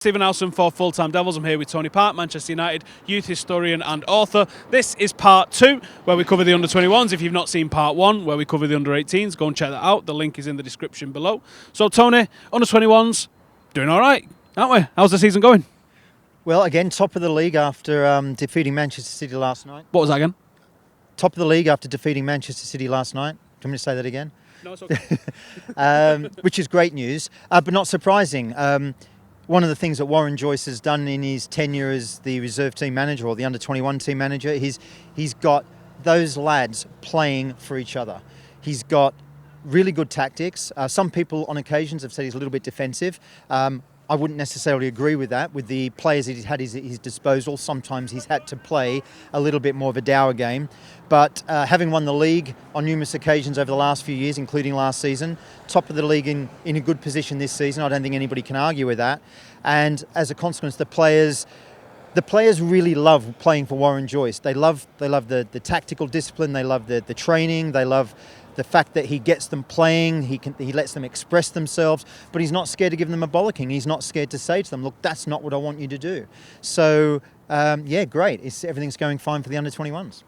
Stephen Howson for Full Time Devils. I'm here with Tony Park, Manchester United youth historian and author. This is part 2, where we cover the under-21s. If you've not seen part 1, where we cover the under-18s, go and check that out. The link is in the description below. So, Tony, under-21s, doing all right, aren't we? How's the season going? Well, again, top of the league after defeating Manchester City last night. What was that again? Top of the league after defeating Manchester City last night. Do you want me to say that again? No, it's okay. Which is great news, but not surprising. One of the things that Warren Joyce has done in his tenure as the reserve team manager or the under-21 team manager, he's got those lads playing for each other. He's got really good tactics. Some people on occasions have said he's a little bit defensive. I wouldn't necessarily agree with that. With the players that he's had at his disposal, sometimes he's had to play a little bit more of a dour game. But having won the league on numerous occasions over the last few years, including last season, top of the league in a good position this season, I don't think anybody can argue with that. And as a consequence, the players really love playing for Warren Joyce. They love the tactical discipline. They love the training. They love the fact that he gets them playing, he lets them express themselves, but he's not scared to give them a bollocking. He's not scared to say to them, look, that's not what I want you to do. So, yeah, great. Everything's going fine for the under-21s.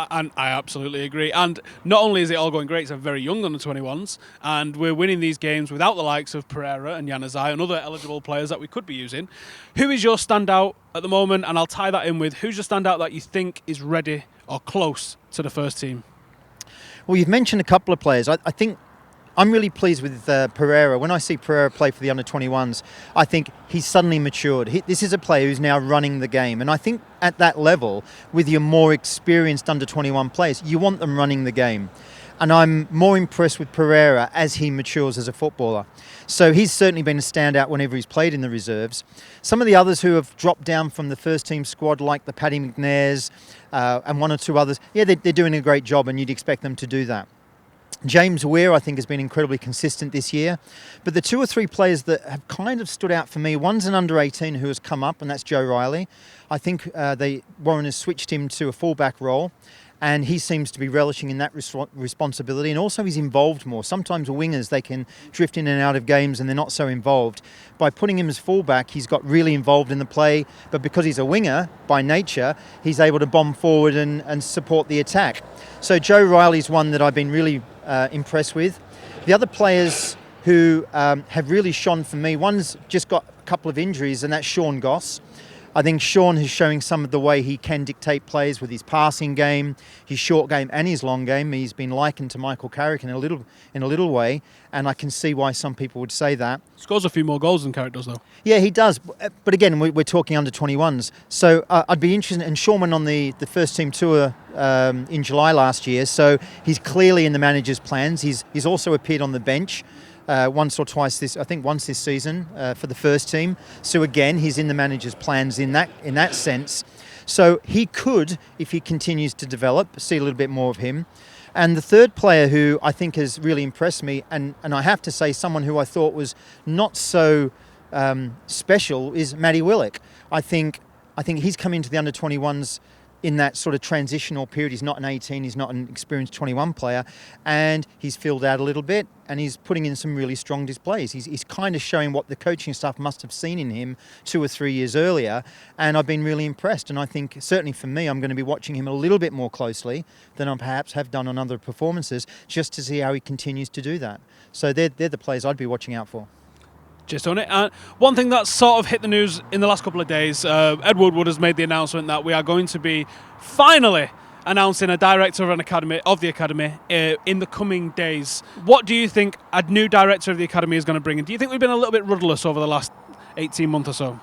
And I absolutely agree. And not only is it all going great, it's a very young under-21s, and we're winning these games without the likes of Pereira and Januzaj and other eligible players that we could be using. Who is your standout at the moment? And I'll tie that in with, who's your standout that you think is ready or close to the first team? Well, you've mentioned a couple of players. I think I'm really pleased with Pereira. When I see Pereira play for the under-21s, I think he's suddenly matured. This is a player who's now running the game. And I think at that level, with your more experienced under-21 players, you want them running the game. And I'm more impressed with Pereira as he matures as a footballer. So he's certainly been a standout whenever he's played in the reserves. Some of the others who have dropped down from the first team squad, like the Paddy McNairs and one or two others, yeah, they're doing a great job, and you'd expect them to do that. James Weir, I think, has been incredibly consistent this year. But the two or three players that have kind of stood out for me, one's an under-18 who has come up, and that's Joe Riley. I think Warren has switched him to a fullback role, and he seems to be relishing in that responsibility, and also he's involved more. Sometimes wingers, they can drift in and out of games and they're not so involved. By putting him as fullback, he's got really involved in the play, but because he's a winger by nature, he's able to bomb forward and support the attack. So Joe Riley's one that I've been really impressed with. The other players who have really shone for me, one's just got a couple of injuries, and that's Sean Goss. I think Sean is showing some of the way he can dictate plays with his passing game, his short game and his long game. He's been likened to Michael Carrick in a little way, and I can see why some people would say that. Scores a few more goals than Carrick does, though. Yeah, he does. But again, we're talking under-21s. So I'd be interested. And Sean went on the first team tour in July last year, so he's clearly in the manager's plans. He's also appeared on the bench once or twice once this season for the first team. So again, he's in the manager's plans in that sense. So he could, if he continues to develop, see a little bit more of him. And the third player who I think has really impressed me, and I have to say someone who I thought was not so special, is Matty Willock. I think he's come into the under-21s in that sort of transitional period. He's not an 18, he's not an experienced 21 player, and he's filled out a little bit, and he's putting in some really strong displays. He's kind of showing what the coaching staff must have seen in him 2 or 3 years earlier, and I've been really impressed. And I think, certainly for me, I'm going to be watching him a little bit more closely than I perhaps have done on other performances, just to see how he continues to do that. So they're the players I'd be watching out for. Just on it. One thing that's sort of hit the news in the last couple of days, Ed Woodward has made the announcement that we are going to be finally announcing a director of the academy in the coming days. What do you think a new director of the academy is going to bring in? Do you think we've been a little bit rudderless over the last 18 months or so?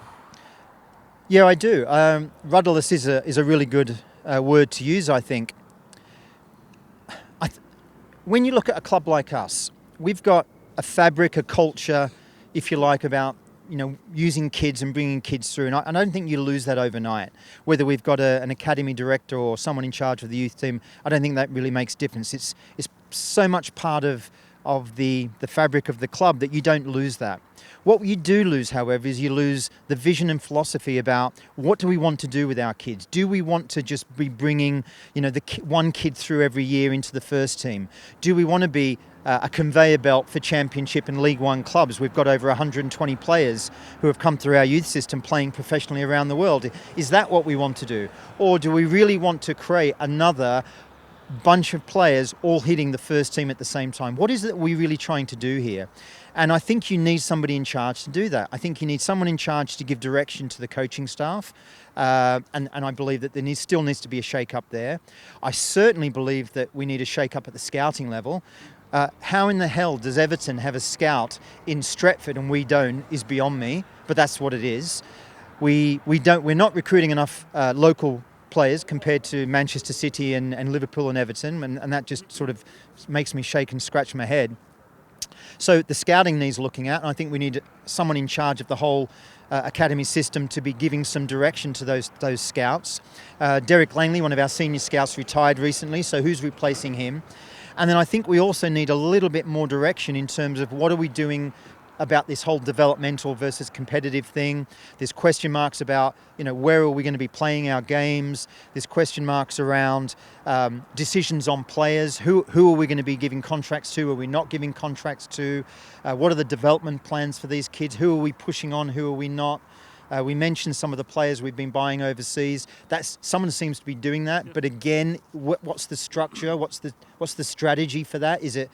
Yeah, I do. Rudderless is a really good word to use, I think. When you look at a club like us, we've got a fabric, a culture, if you like, about using kids and bringing kids through. And I don't think you lose that overnight. Whether we've got an academy director or someone in charge of the youth team, I don't think that really makes difference. It's so much part of the fabric of the club that you don't lose that. What you do lose, however, is you lose the vision and philosophy about what do we want to do with our kids? Do we want to just be bringing, one kid through every year into the first team? Do we want to be a conveyor belt for Championship and League One clubs. We've got over 120 players who have come through our youth system playing professionally around the world. Is that what we want to do? Or do we really want to create another bunch of players all hitting the first team at the same time? What is it we really trying to do here? And I think you need somebody in charge to do that. I think you need someone in charge to give direction to the coaching staff. And I believe that there still needs to be a shake-up there. I certainly believe that we need a shake-up at the scouting level. How in the hell does Everton have a scout in Stretford and we don't is beyond me, but that's what it is. We're not recruiting enough local players compared to Manchester City and Liverpool and Everton, and that just sort of makes me shake and scratch my head. So the scouting needs looking at, and I think we need someone in charge of the whole academy system to be giving some direction to those scouts. Derek Langley, one of our senior scouts, retired recently, so who's replacing him? And then I think we also need a little bit more direction in terms of what are we doing about this whole developmental versus competitive thing. There's question marks about, where are we going to be playing our games? There's question marks around decisions on players. Who are we going to be giving contracts to? Are we not giving contracts to? What are the development plans for these kids? Who are we pushing on? Who are we not? We mentioned some of the players we've been buying overseas. Someone seems to be doing that, but again, what's the structure? What's the strategy for that? Is it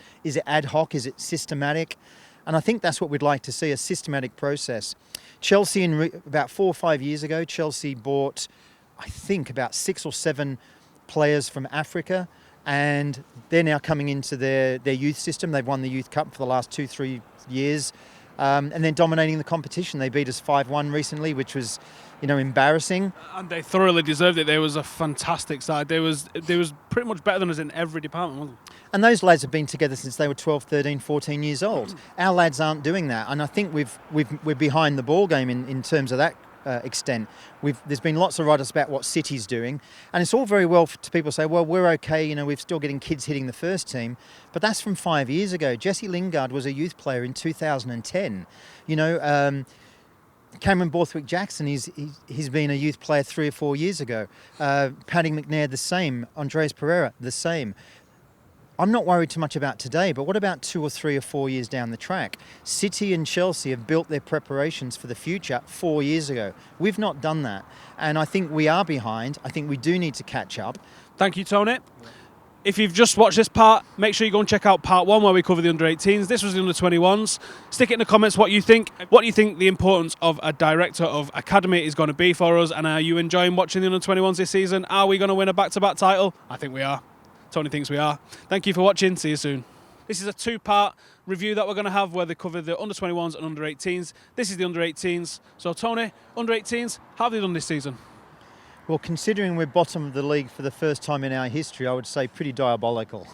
ad hoc? Is it systematic? And I think that's what we'd like to see, a systematic process. Chelsea, about 4 or 5 years ago, Chelsea bought, I think, about 6 or 7 players from Africa, and they're now coming into their youth system. They've won the Youth Cup for the last 2-3 years. And they're dominating the competition. They beat us 5-1 recently, which was, embarrassing. And they thoroughly deserved it. They was a fantastic side. They was pretty much better than us in every department, wasn't it? And those lads have been together since they were 12, 13, 14 years old. Our lads aren't doing that, and I think we're behind the ball game in terms of that extent. There's been lots of write-ups about what City's doing, and it's all very well to people say, well, we're okay, we're still getting kids hitting the first team, but that's from 5 years ago. Jesse Lingard was a youth player in 2010. Cameron Borthwick-Jackson, he's been a youth player 3 or 4 years ago. Paddy McNair, the same. Andreas Pereira, the same. I'm not worried too much about today, but what about 2 or 3 or 4 years down the track? City and Chelsea have built their preparations for the future 4 years ago. We've not done that, and I think we are behind. I think we do need to catch up. Thank you, Tony. If you've just watched this part, make sure you go and check out part 1 where we cover the under-18s. This was the under-21s. Stick it in the comments what you think. What do you think the importance of a director of academy is going to be for us, and are you enjoying watching the under-21s this season? Are we going to win a back-to-back title? I think we are. Tony thinks we are. Thank you for watching. See you soon. This is a 2-part review that we're going to have where they cover the under-21s and under-18s. This is the under-18s. So, Tony, under-18s, how have they done this season? Well, considering we're bottom of the league for the first time in our history, I would say pretty diabolical.